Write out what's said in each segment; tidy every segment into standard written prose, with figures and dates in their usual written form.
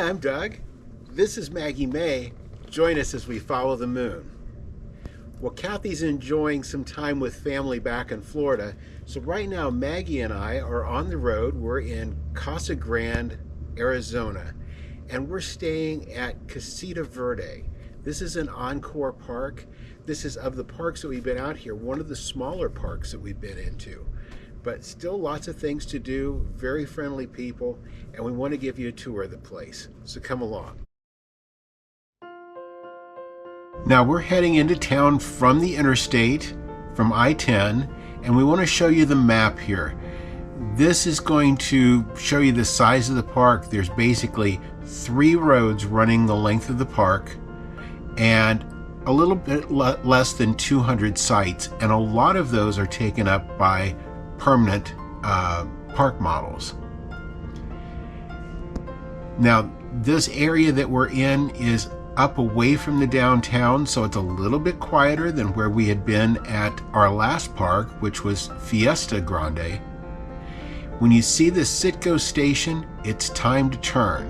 I'm Doug. This is Maggie Mae. Join us as we follow the moon. Well, Kathy's enjoying some time with family back in Florida. So right now, Maggie and I are on the road. We're in Casa Grande, Arizona, and we're staying at Casita Verde. This is an Encore park. This is, of the parks that we've been out here, one of the smaller parks that we've been into. But still lots of things to do, very friendly people, and we want to give you a tour of the place. So come along. Now we're heading into town from the interstate, from I-10, and we want to show you the map here. This is going to show you the size of the park. There's basically 3 roads running the length of the park, and a little bit less than 200 sites, and a lot of those are taken up by permanent park models. Now this area that we're in is up away from the downtown, so it's a little bit quieter than where we had been at our last park, which was Casa Grande. When you see the Citgo station, it's time to turn.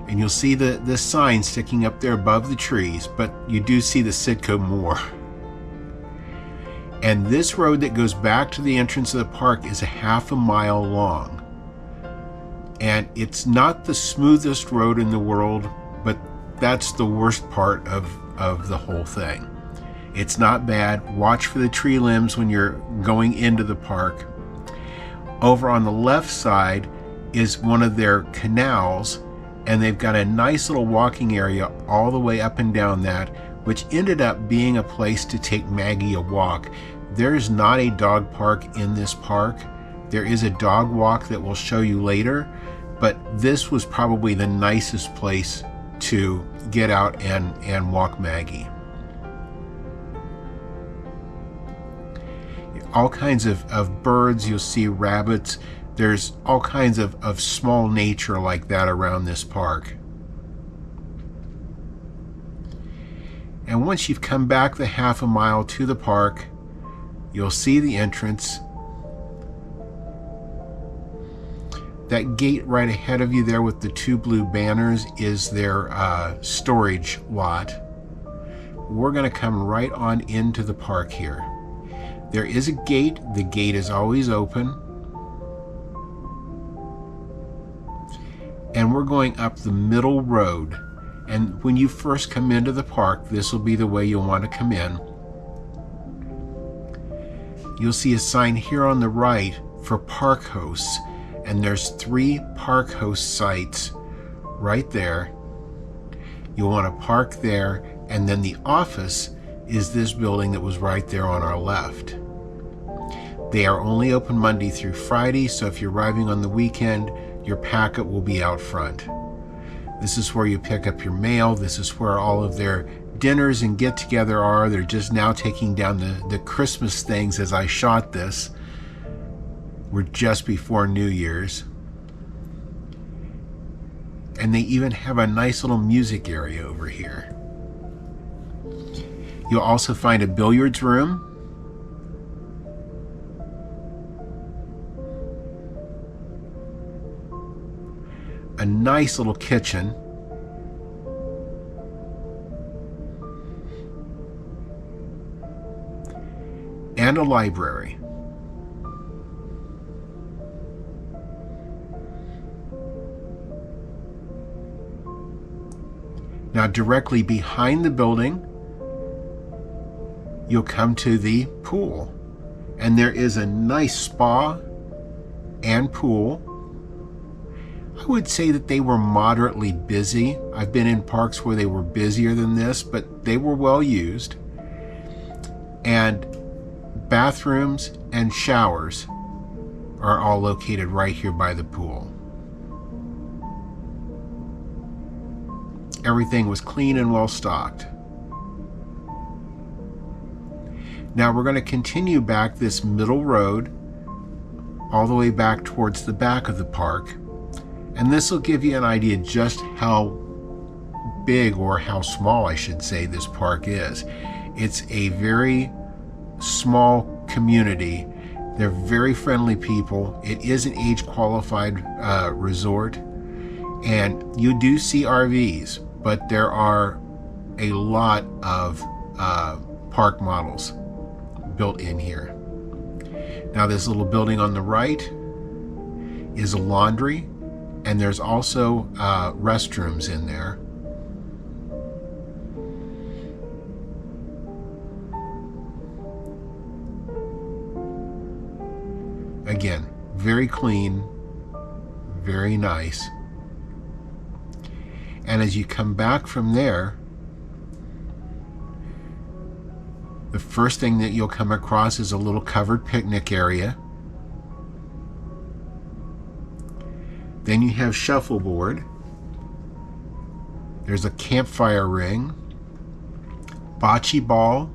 And you'll see the sign sticking up there above the trees, but you do see the Citgo more. And this road that goes back to the entrance of the park is a half a mile long. And it's not the smoothest road in the world, but that's the worst part of the whole thing. It's not bad. Watch for the tree limbs when you're going into the park. Over on the left side is one of their canals, and they've got a nice little walking area all the way up and down that, which ended up being a place to take Maggie a walk. There's not a dog park in this park. There is a dog walk that we'll show you later, but this was probably the nicest place to get out and walk Maggie. All kinds of birds, you'll see rabbits. There's all kinds of small nature like that around this park. And once you've come back the half a mile to the park, you'll see the entrance. That gate right ahead of you there with the 2 blue banners is their storage lot. We're going to come right on into the park here. There is a gate. The gate is always open. And we're going up the middle road. And when you first come into the park, this will be the way you'll want to come in. You'll see a sign here on the right for park hosts, and there's 3 park host sites right there. You'll want to park there, and then the office is this building that was right there on our left. They are only open Monday through Friday, so if you're arriving on the weekend, your packet will be out front. This is where you pick up your mail. This is where all of their dinners and get-together are. They're just now taking down the Christmas things as I shot this. We're just before New Year's. And they even have a nice little music area over here. You'll also find a billiards room. A nice little kitchen. And a library. Now directly behind the building, you'll come to the pool. And there is a nice spa and pool. I would say that they were moderately busy. I've been in parks where they were busier than this, but they were well used. And bathrooms and showers are all located right here by the pool. Everything was clean and well stocked. Now we're going to continue back this middle road all the way back towards the back of the park. And this will give you an idea just how big, or how small I should say, this park is. It's a very small community. They're very friendly people. It is an age-qualified resort. And you do see RVs, but there are a lot of park models built in here. Now this little building on the right is a laundry, and there's also restrooms in there. Again, very clean, very nice. And as you come back from there, the first thing that you'll come across is a little covered picnic area. Then you have shuffleboard. There's a campfire ring, bocce ball,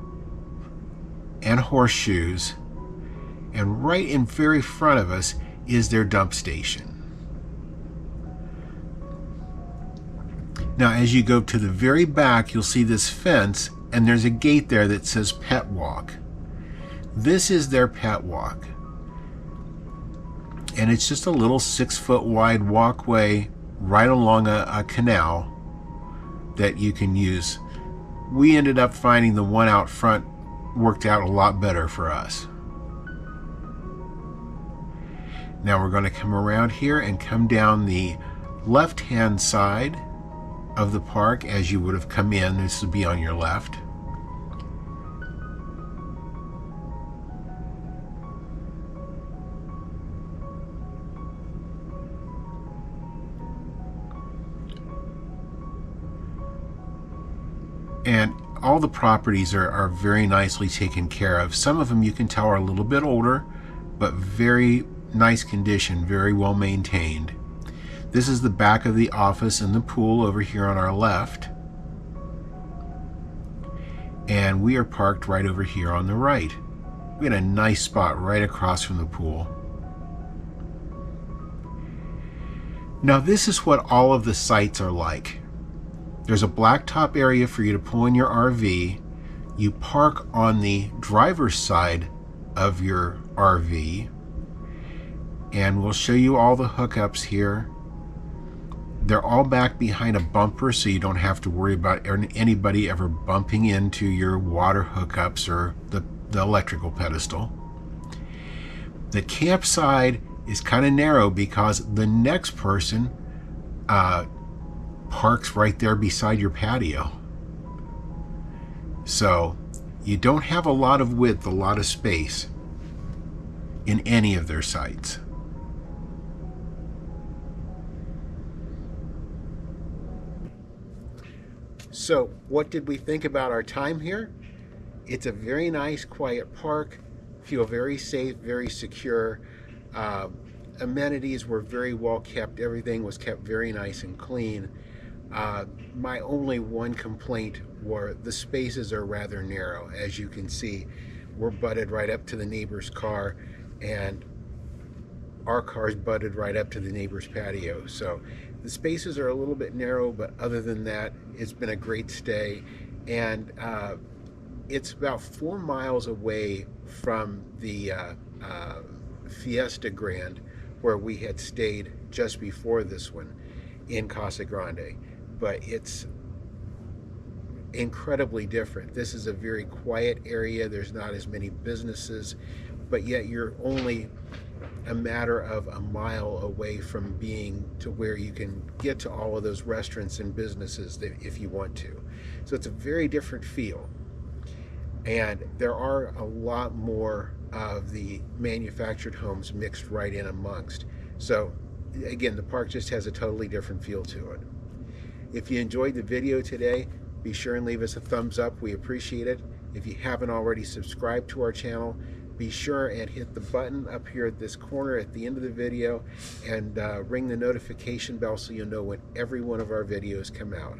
and horseshoes. And right in very front of us is their dump station. Now, as you go to the very back, you'll see this fence, and there's a gate there that says Pet Walk. This is their pet walk. And it's just a little 6-foot wide walkway right along a canal that you can use. We ended up finding the one out front worked out a lot better for us. Now we're going to come around here and come down the left-hand side of the park as you would have come in. This would be on your left. And all the properties are very nicely taken care of. Some of them you can tell are a little bit older, but very nice condition, very well maintained. This is the back of the office and the pool over here on our left. And we are parked right over here on the right. We got a nice spot right across from the pool. Now this is what all of the sites are like. There's a blacktop area for you to pull in your RV. You park on the driver's side of your RV. And we'll show you all the hookups here. They're all back behind a bumper, so you don't have to worry about anybody ever bumping into your water hookups or the electrical pedestal. The campsite is kind of narrow because the next person parks right there beside your patio. So you don't have a lot of width, a lot of space in any of their sites. So what did we think about our time here? It's a very nice, quiet park. Feel very safe, very secure. Amenities were very well kept. Everything was kept very nice and clean. My only one complaint were the spaces are rather narrow. As you can see, we're butted right up to the neighbor's car, and our car's butted right up to the neighbor's patio. So the spaces are a little bit narrow, but other than that, it's been a great stay. And it's about 4 miles away from the Fiesta Grande, where we had stayed just before this one in Casa Grande. But it's incredibly different. This is a very quiet area. There's not as many businesses, but yet you're only a matter of a mile away from being to where you can get to all of those restaurants and businesses that if you want to. So it's a very different feel. And there are a lot more of the manufactured homes mixed right in amongst. So again, the park just has a totally different feel to it. If you enjoyed the video today, be sure and leave us a thumbs up. We appreciate it. If you haven't already subscribed to our channel, be sure and hit the button up here at this corner at the end of the video and ring the notification bell so you'll know when every one of our videos come out.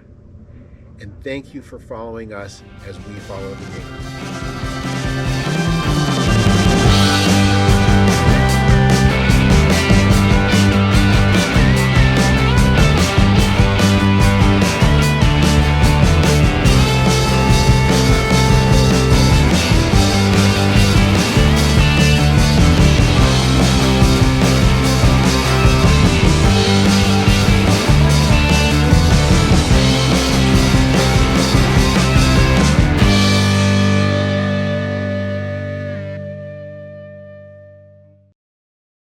And thank you for following us as we follow the game.